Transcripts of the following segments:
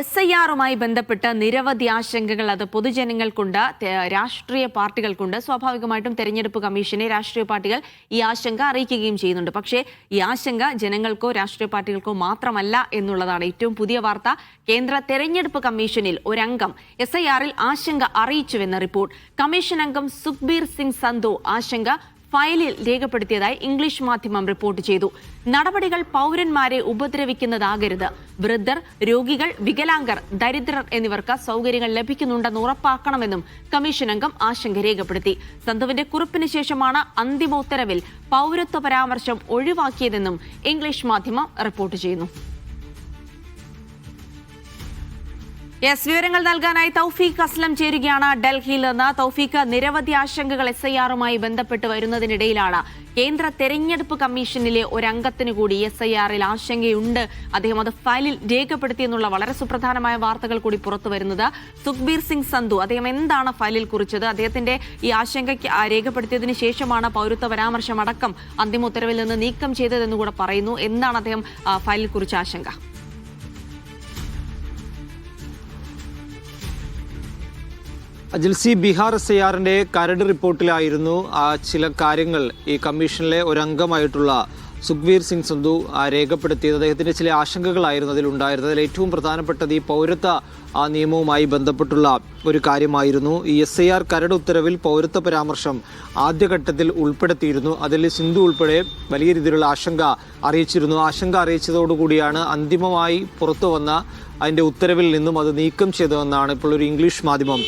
SIR-മായി ബന്ധപ്പെട്ട നിരവധി ആശങ്കകൾ അത് പൊതുജനങ്ങൾക്കുണ്ട്, രാഷ്ട്രീയ പാർട്ടികൾക്കുണ്ട്. സ്വാഭാവികമായിട്ടും തെരഞ്ഞെടുപ്പ് കമ്മീഷനെ രാഷ്ട്രീയ പാർട്ടികൾ ഈ ആശങ്ക അറിയിക്കുകയും ചെയ്യുന്നുണ്ട്. പക്ഷേ ഈ ആശങ്ക ജനങ്ങൾക്കോ രാഷ്ട്രീയ പാർട്ടികൾക്കോ മാത്രമല്ല എന്നുള്ളതാണ് ഏറ്റവും പുതിയ വാർത്ത. കേന്ദ്ര തെരഞ്ഞെടുപ്പ് കമ്മീഷനിൽ ഒരംഗം SIR-ൽ ആശങ്ക അറിയിച്ചുവെന്ന റിപ്പോർട്ട്. കമ്മീഷൻ അംഗം സുഖ്ബീർ സിംഗ് സന്ധു ആശങ്ക ഫയലിൽ രേഖപ്പെടുത്തിയതായി ഇംഗ്ലീഷ് മാധ്യമം റിപ്പോർട്ട് ചെയ്തു. നടപടികൾ പൗരന്മാരെ ഉപദ്രവിക്കുന്നതാകരുത്. വൃദ്ധർ, രോഗികൾ, വികലാംഗർ, ദരിദ്രർ എന്നിവർക്ക് സൗകര്യങ്ങൾ ലഭിക്കുന്നുണ്ടെന്ന് ഉറപ്പാക്കണമെന്നും കമ്മീഷൻ അംഗം ആശങ്ക രേഖപ്പെടുത്തി. സന്ധുവിന്റെ കുറിപ്പിന് ശേഷമാണ് അന്തിമ ഉത്തരവിൽ പൗരത്വ പരാമർശം ഒഴിവാക്കിയതെന്നും ഇംഗ്ലീഷ് മാധ്യമം റിപ്പോർട്ട് ചെയ്യുന്നു. വിവരങ്ങൾ നൽകാനായി തൗഫീഖ് അസ്ലം ചേരുകയാണ് ഡൽഹിയിൽ നിന്ന്. തൗഫീഖ്, നിരവധി ആശങ്കകൾ SIR-മായി ബന്ധപ്പെട്ട് വരുന്നതിനിടയിലാണ് കേന്ദ്ര തെരഞ്ഞെടുപ്പ് കമ്മീഷനിലെ ഒരംഗത്തിന് കൂടി SIR-ൽ ആശങ്കയുണ്ട്, അദ്ദേഹം അത് ഫയലിൽ രേഖപ്പെടുത്തിയെന്നുള്ള വളരെ സുപ്രധാനമായ വാർത്തകൾ കൂടി പുറത്തു വരുന്നത്. സുഖ്ബീർ സിംഗ് സന്ധു അദ്ദേഹം എന്താണ് ഫയലിൽ കുറിച്ചത്? അദ്ദേഹത്തിന്റെ ഈ ആശങ്ക രേഖപ്പെടുത്തിയതിനു ശേഷമാണ് പൗരത്വ പരാമർശം അടക്കം അന്തിമ ഉത്തരവിൽ നിന്ന് നീക്കം ചെയ്തതെന്ന് കൂടെ പറയുന്നു. എന്താണ് അദ്ദേഹം ഫയലിൽ കുറിച്ച ആശങ്ക? ജിൽസി, ബീഹാർ SIR-ന്റെ കരട് റിപ്പോർട്ടിലായിരുന്നു ചില കാര്യങ്ങൾ ഈ കമ്മീഷനിലെ ഒരംഗമായിട്ടുള്ള സുഖ്ബീർ സിംഗ് സന്ധു രേഖപ്പെടുത്തിയത്. അദ്ദേഹത്തിന്റെ ചില ആശങ്കകളായിരുന്നു അതിലുണ്ടായിരുന്നത്. അതിൽ ഏറ്റവും പ്രധാനപ്പെട്ടത് ഈ പൗരത്വ നിയമവുമായി ബന്ധപ്പെട്ടുള്ള ഒരു കാര്യമായിരുന്നു. ഈ SIR കരട് ഉത്തരവിൽ പൗരത്വ പരാമർശം ആദ്യഘട്ടത്തിൽ ഉൾപ്പെടുത്തിയിരുന്നു. അതിൽ സിന്ധു ഉൾപ്പെടെ വലിയ രീതിയിലുള്ള ആശങ്ക അറിയിച്ചിരുന്നു. ആശങ്ക അറിയിച്ചതോടുകൂടിയാണ് അന്തിമമായി പുറത്തു വന്ന അതിൻ്റെ ഉത്തരവിൽ നിന്നും അത് നീക്കം ചെയ്തതെന്നാണ് ഇപ്പോൾ ഒരു ഇംഗ്ലീഷ് മാധ്യമം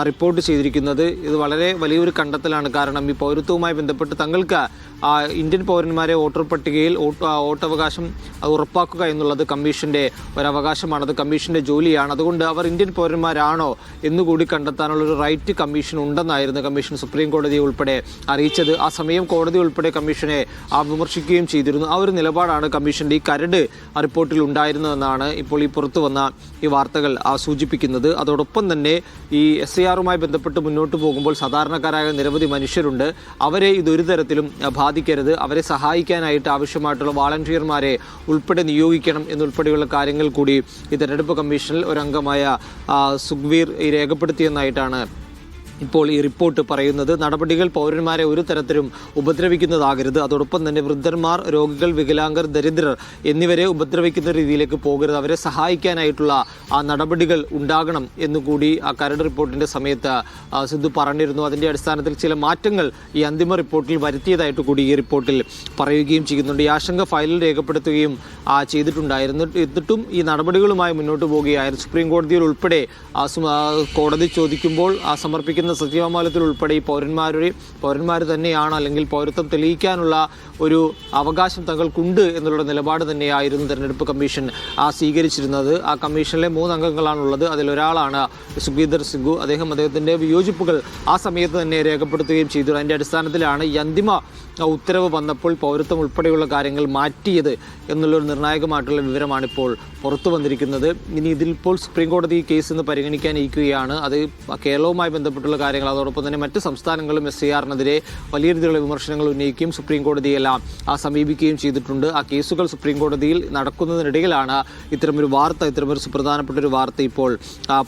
റിപ്പോർട്ട് ചെയ്തിരിക്കുന്നത്. ഇത് വളരെ വലിയൊരു കണ്ടെത്തലാണ്. കാരണം ഈ പൗരത്വവുമായി ബന്ധപ്പെട്ട് തങ്ങൾക്ക് ഇന്ത്യൻ പൗരന്മാരെ വോട്ടർ പട്ടികയിൽ വോട്ടവകാശം ഉറപ്പാക്കുക എന്നുള്ളത് കമ്മീഷന്റെ ഒരവകാശമാണ്, അത് കമ്മീഷന്റെ ജോലിയാണ്. അതുകൊണ്ട് അവർ ഇന്ത്യൻ പൗരന്മാരാണോ എന്നുകൂടി കണ്ടെത്താനുള്ള ഒരു റൈറ്റ് കമ്മീഷൻ ഉണ്ടെന്നായിരുന്നു കമ്മീഷൻ സുപ്രീം കോടതിയെ ഉൾപ്പെടെ അറിയിച്ചത്. ആ സമയം കോടതി ഉൾപ്പെടെ കമ്മീഷനെ വിമർശിക്കുകയും ചെയ്തിരുന്നു. ആ ഒരു നിലപാടാണ് കമ്മീഷന്റെ ഈ കരട് റിപ്പോർട്ടിൽ ഉണ്ടായിരുന്നതെന്നാണ് ഇപ്പോൾ ഈ പുറത്തു വന്ന ഈ വാർത്തകൾ സൂചിപ്പിക്കുന്നത്. അതോടൊപ്പം തന്നെ ഈ SIR-മായി ബന്ധപ്പെട്ട് മുന്നോട്ട് പോകുമ്പോൾ സാധാരണക്കാരായ നിരവധി മനുഷ്യരുണ്ട്. അവരെ ഇതൊരു തരത്തിലും ബാധിക്കരുത്. അവരെ സഹായിക്കാനായിട്ട് ആവശ്യമായിട്ടുള്ള വാളണ്ടിയർമാരെ ഉൾപ്പെടെ നിയോഗിക്കണം എന്നുൾപ്പെടെയുള്ള കാര്യങ്ങൾ കൂടി ഈ തെരഞ്ഞെടുപ്പ് കമ്മീഷനിൽ ഒരംഗമായ സുഖ്ബീർ രേഖപ്പെടുത്തിയെന്നായിട്ടാണ് ഇപ്പോൾ ഈ റിപ്പോർട്ട് പറയുന്നത്. നടപടികൾ പൗരന്മാരെ ഒരു തരത്തിലും ഉപദ്രവിക്കുന്നതാകരുത്. അതോടൊപ്പം തന്നെ വൃദ്ധന്മാർ, രോഗികൾ, വികലാംഗർ, ദരിദ്രർ എന്നിവരെ ഉപദ്രവിക്കുന്ന രീതിയിലേക്ക് പോകരുത്. അവരെ സഹായിക്കാനായിട്ടുള്ള നടപടികൾ ഉണ്ടാകണം എന്നുകൂടി ആ കരട് റിപ്പോർട്ടിന്റെ സമയത്ത് സിന്ധു പറഞ്ഞിരുന്നു. അതിന്റെ അടിസ്ഥാനത്തിൽ ചില മാറ്റങ്ങൾ ഈ അന്തിമ റിപ്പോർട്ടിൽ വരുത്തിയതായിട്ട് കൂടി ഈ റിപ്പോർട്ടിൽ പറയുകയും ചെയ്യുന്നുണ്ട്. ഈ ആശങ്ക ഫയലിൽ രേഖപ്പെടുത്തുകയും ചെയ്തിട്ടുണ്ടായിരുന്നു. എന്നിട്ടും ഈ നടപടികളുമായി മുന്നോട്ട് പോവുകയായിരുന്നു. സുപ്രീം കോടതിയിൽ ഉൾപ്പെടെ കോടതി ചോദിക്കുമ്പോൾ സമർപ്പിക്കുന്ന സത്യവാങ്മൂലത്തിൽ ഉൾപ്പെടെ ഈ പൗരന്മാർ തന്നെയാണ്, അല്ലെങ്കിൽ പൗരത്വം തെളിയിക്കാനുള്ള ഒരു അവകാശം തങ്ങൾക്കുണ്ട് എന്നുള്ള നിലപാട് തന്നെയായിരുന്നു തെരഞ്ഞെടുപ്പ് കമ്മീഷൻ സ്വീകരിച്ചിരുന്നത്. ആ കമ്മീഷനിലെ 3 അംഗങ്ങളാണുള്ളത്. അതിലൊരാളാണ് സുഖ്ബീർ സിംഗ്. അദ്ദേഹത്തിന്റെ വിയോജിപ്പുകൾ ആ സമയത്ത് തന്നെ രേഖപ്പെടുത്തുകയും ചെയ്തു. അതിന്റെ അടിസ്ഥാനത്തിലാണ് ഈ അന്തിമ ഉത്തരവ് വന്നപ്പോൾ പൗരത്വം ഉൾപ്പെടെയുള്ള കാര്യങ്ങൾ മാറ്റിയത് എന്നുള്ളൊരു നിർണായകമായിട്ടുള്ള വിവരമാണിപ്പോൾ പുറത്തു വന്നിരിക്കുന്നത്. ഇനി ഇതിലിപ്പോൾ സുപ്രീം കോടതി ഈ കേസ് ഇന്ന് പരിഗണിക്കാനിരിക്കുകയാണ്. അത് കേരളവുമായി ബന്ധപ്പെട്ടുള്ള കാര്യങ്ങൾ, അതോടൊപ്പം തന്നെ മറ്റ് സംസ്ഥാനങ്ങളും SIR-നെതിരെ വലിയ രീതിയിലുള്ള വിമർശനങ്ങൾ ഉന്നയിക്കുകയും സുപ്രീം കോടതിയെല്ലാം സമീപിക്കുകയും ചെയ്തിട്ടുണ്ട്. ആ കേസുകൾ സുപ്രീം കോടതിയിൽ നടക്കുന്നതിനിടയിലാണ് ഇത്തരമൊരു വാർത്ത, ഇത്തരമൊരു സുപ്രധാനപ്പെട്ട ഒരു വാർത്ത ഇപ്പോൾ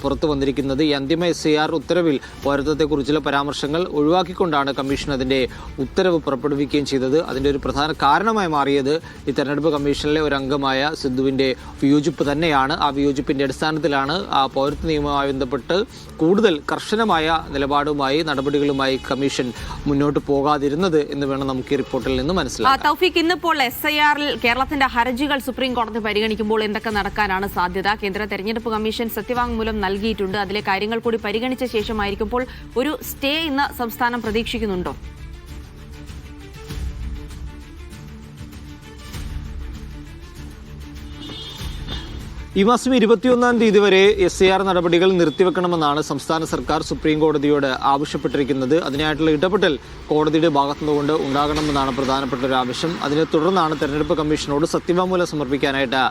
പുറത്തു വന്നിരിക്കുന്നത്. ഈ അന്തിമ SIR ഉത്തരവിൽ പൗരത്വത്തെക്കുറിച്ചുള്ള പരാമർശങ്ങൾ ഒഴിവാക്കിക്കൊണ്ടാണ് കമ്മീഷൻ അതിൻ്റെ ഉത്തരവ് പുറപ്പെടുവിക്കുകയും ചെയ്തത്. അതിൻ്റെ ഒരു പ്രധാന കാരണമായി മാറിയത് ഈ തെരഞ്ഞെടുപ്പ് കമ്മീഷനിലെ ഒരു അംഗമായ സിന്ധുവിൻ്റെ വിയോജിപ്പ് തന്നെയാണ്. ആ വിയോജിപ്പിൻ്റെ അടിസ്ഥാനത്തിലാണ് പൗരത്വ നിയമവുമായി ബന്ധപ്പെട്ട് കൂടുതൽ കർശനമായ നിലപാടുമായി, നടപടികളുമായി കമ്മീഷൻ മുന്നോട്ട് പോകാതിരുന്നത് എന്ന് വേണം നമുക്ക് ഈ റിപ്പോർട്ടിൽ നിന്ന് മനസ്സിലാക്കാം. തൗഫീഖ്, ഇന്നിപ്പോൾ SIR-ൽ കേരളത്തിന്റെ ഹർജികൾ സുപ്രീം കോടതി പരിഗണിക്കുമ്പോൾ എന്തൊക്കെ നടക്കാനാണ് സാധ്യത? കേന്ദ്ര തെരഞ്ഞെടുപ്പ് കമ്മീഷൻ സത്യവാങ്മൂലം നൽകിയിട്ടുണ്ട്. അതിലെ കാര്യങ്ങൾ കൂടി പരിഗണിച്ച ശേഷമായിരിക്കുമ്പോൾ ഒരു സ്റ്റേ ഇന്ന് സംസ്ഥാനം പ്രതീക്ഷിക്കുന്നുണ്ടോ? ഈ മാസം 21-ാം തീയതി വരെ SIR നടപടികൾ നിർത്തിവെക്കണമെന്നാണ് സംസ്ഥാന സർക്കാർ സുപ്രീം കോടതിയോട് ആവശ്യപ്പെട്ടിരിക്കുന്നത്. അതിനായിട്ടുള്ള ഇടപെടൽ കോടതിയുടെ ഭാഗത്തുനിന്നുകൊണ്ട് ഉണ്ടാകണമെന്നാണ് പ്രധാനപ്പെട്ട ഒരു ആവശ്യം. അതിനെ തുടർന്നാണ് തെരഞ്ഞെടുപ്പ് കമ്മീഷനോട് സത്യവാങ്മൂലം സമർപ്പിക്കാനായിട്ട്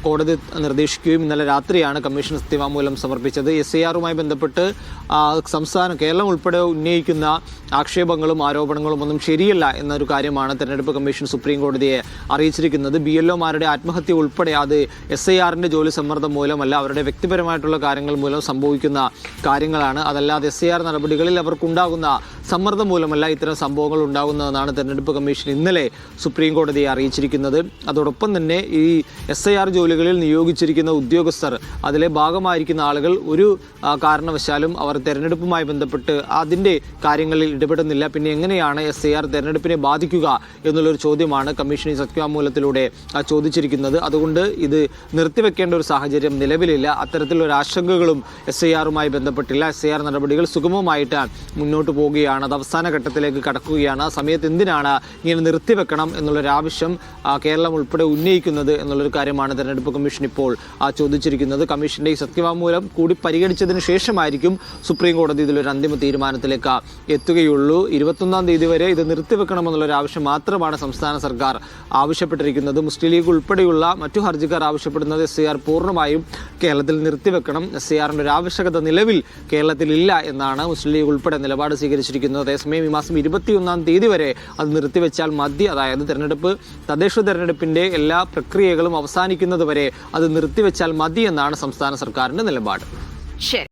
കോടതി നിർദ്ദേശിക്കുകയും ഇന്നലെ രാത്രിയാണ് കമ്മീഷൻ സത്യവാങ്മൂലം സമർപ്പിച്ചത്. SIR-മായി ബന്ധപ്പെട്ട് കേരളം ഉൾപ്പെടെ ഉന്നയിക്കുന്ന ആക്ഷേപങ്ങളും ആരോപണങ്ങളും ഒന്നും ശരിയല്ല എന്നൊരു കാര്യമാണ് തെരഞ്ഞെടുപ്പ് കമ്മീഷൻ സുപ്രീം കോടതിയെ അറിയിച്ചിരിക്കുന്നത്. BLO-മാരുടെ ആത്മഹത്യ ഉൾപ്പെടെ അത് SIR-ന്റെ ജോലി ഒരു സമ്മർദ്ദം മൂലമല്ല, അവരുടെ വ്യക്തിപരമായിട്ടുള്ള കാര്യങ്ങൾ മൂലം സംഭവിക്കുന്ന കാര്യങ്ങളാണ്. അതല്ലാതെ SIR നടപടികളിൽ അവർക്കുണ്ടാകുന്ന സമ്മർദ്ദം മൂലമല്ല ഇത്തരം സംഭവങ്ങൾ ഉണ്ടാകുന്നതെന്നാണ് തെരഞ്ഞെടുപ്പ് കമ്മീഷൻ ഇന്നലെ സുപ്രീം കോടതിയെ അറിയിച്ചിരിക്കുന്നത്. അതോടൊപ്പം തന്നെ ഈ SIR ജോലികളിൽ നിയോഗിച്ചിരിക്കുന്ന ഉദ്യോഗസ്ഥർ, അതിലെ ഭാഗമായിരിക്കുന്ന ആളുകൾ ഒരു കാരണവശാലും അവർ തെരഞ്ഞെടുപ്പുമായി ബന്ധപ്പെട്ട് അതിൻ്റെ കാര്യങ്ങളിൽ ഇടപെടുന്നില്ല. പിന്നെ എങ്ങനെയാണ് SIR തെരഞ്ഞെടുപ്പിനെ ബാധിക്കുക എന്നുള്ളൊരു ചോദ്യമാണ് കമ്മീഷൻ ഈ സത്യവാങ്മൂലത്തിലൂടെ ചോദിച്ചിരിക്കുന്നത്. അതുകൊണ്ട് ഇത് നിർത്തിവെക്കേണ്ട ഒരു സാഹചര്യം നിലവിലില്ല. അത്തരത്തിലൊരു ആശങ്കകളും SIRമായി ബന്ധപ്പെട്ടില്ല. SIR നടപടികൾ സുഗമമായിട്ട് മുന്നോട്ട് പോവുകയാണ്. അത് അവസാന ഘട്ടത്തിലേക്ക് കടക്കുകയാണ്. ആ സമയത്ത് എന്തിനാണ് ഇങ്ങനെ നിർത്തിവെക്കണം എന്നുള്ളൊരാവശ്യം കേരളം ഉൾപ്പെടെ ഉന്നയിക്കുന്നത് എന്നുള്ളൊരു കാര്യമാണ് തെരഞ്ഞെടുപ്പ് കമ്മീഷൻ ഇപ്പോൾ ചോദിച്ചിരിക്കുന്നത്. കമ്മീഷന്റെ ഈ സത്യവാങ്മൂലം കൂടി പരിഗണിച്ചതിന് ശേഷമായിരിക്കും സുപ്രീം കോടതി ഇതിലൊരു അന്തിമ തീരുമാനത്തിലേക്ക് എത്തുകയുള്ളൂ. 21-ാം തീയതി വരെ ഇത് നിർത്തിവെക്കണമെന്നുള്ളൊരു ആവശ്യം മാത്രമാണ് സംസ്ഥാന സർക്കാർ ആവശ്യപ്പെട്ടിരിക്കുന്നത്. മുസ്ലിം ലീഗ് ഉൾപ്പെടെയുള്ള മറ്റു ഹർജിക്കാർ ആവശ്യപ്പെടുന്നത് SIR പൂർണ്ണമായും കേരളത്തിൽ നിർത്തിവെക്കണം. SIRന്റെ ഒരു ആവശ്യകത നിലവിൽ കേരളത്തിലില്ല എന്നാണ് മുസ്ലിം ലീഗ് ഉൾപ്പെടെ നിലപാട് സ്വീകരിച്ചിരിക്കുന്നത്. അതേസമയം ഈ മാസം 21-ാം തീയതി വരെ അത് നിർത്തിവെച്ചാൽ മതി. അതായത് തദ്ദേശ തെരഞ്ഞെടുപ്പിന്റെ എല്ലാ പ്രക്രിയകളും അവസാനിക്കുന്നത് വരെ അത് നിർത്തിവെച്ചാൽ മതി എന്നാണ് സംസ്ഥാന സർക്കാരിന്റെ നിലപാട്. ശരി.